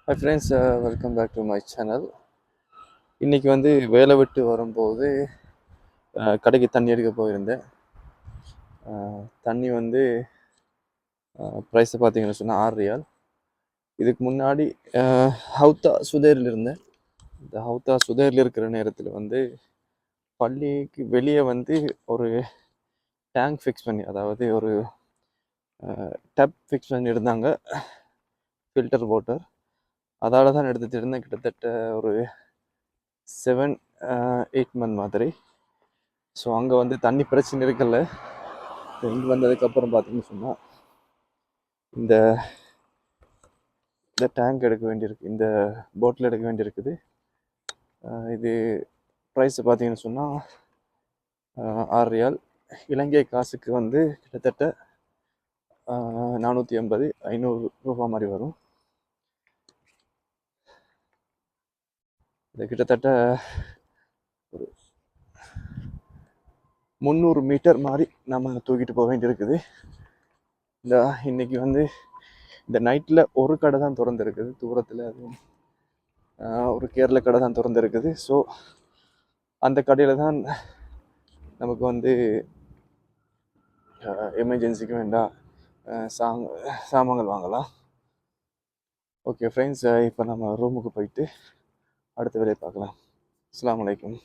Hi friends, welcome back to my channel. இன்றைக்கி வந்து வேலை விட்டு வரும்போது கடைக்கு தண்ணி எடுக்க போயிருந்தேன். தண்ணி வந்து ப்ரைஸை பார்த்தீங்கன்னு சொன்னால் 6 ரியால். இதுக்கு முன்னாடி ஹவுத்தா சுதேரில் இருந்தேன். இந்த ஹவுத்தா சுதேரில் இருக்கிற நேரத்தில் வந்து பள்ளிக்கு வெளியே வந்து ஒரு டேங்க் ஃபிக்ஸ் பண்ணி, அதாவது ஒரு டப் ஃபிக்ஸ் பண்ணி இருந்தாங்க, ஃபில்டர் வாட்டர். அதால் தான் எடுத்துகிட்டு இருந்தேன். கிட்டத்தட்ட ஒரு 7-8 மந்த் மாதிரி. ஸோ அங்கே வந்து தண்ணி பிரச்சனை இருக்குல்ல. இங்கே வந்ததுக்கப்புறம் பார்த்தீங்கன்னு சொன்னால் இந்த டேங்க் எடுக்க வேண்டியிருக்கு, இந்த போட்டில் எடுக்க வேண்டியிருக்குது. இது ப்ரைஸ் பார்த்தீங்கன்னு சொன்னால் 6 ரியால். இலங்கை காசுக்கு வந்து கிட்டத்தட்ட 480-500 ரூபா மாதிரி வரும். இது கிட்டத்தட்ட ஒரு 300 மீட்டர் மாதிரி நம்ம தூக்கிட்டு போக வேண்டியிருக்குது. இன்னைக்கு வந்து இந்த நைட்டில் ஒரு கடை தான் திறந்துருக்குது தூரத்தில். அது ஒரு கேரள கடை தான் திறந்துருக்குது. ஸோ அந்த கடையில் தான் நமக்கு வந்து எமர்ஜென்சிக்கு வேண்டாம் சாமான்கள் வாங்கலாம். ஓகே ஃப்ரெண்ட்ஸ், இப்போ நம்ம ரூமுக்கு போயிட்டு அடுத்த வேலையை பார்க்கலாம். அஸ்ஸலாமு அலைக்கும்.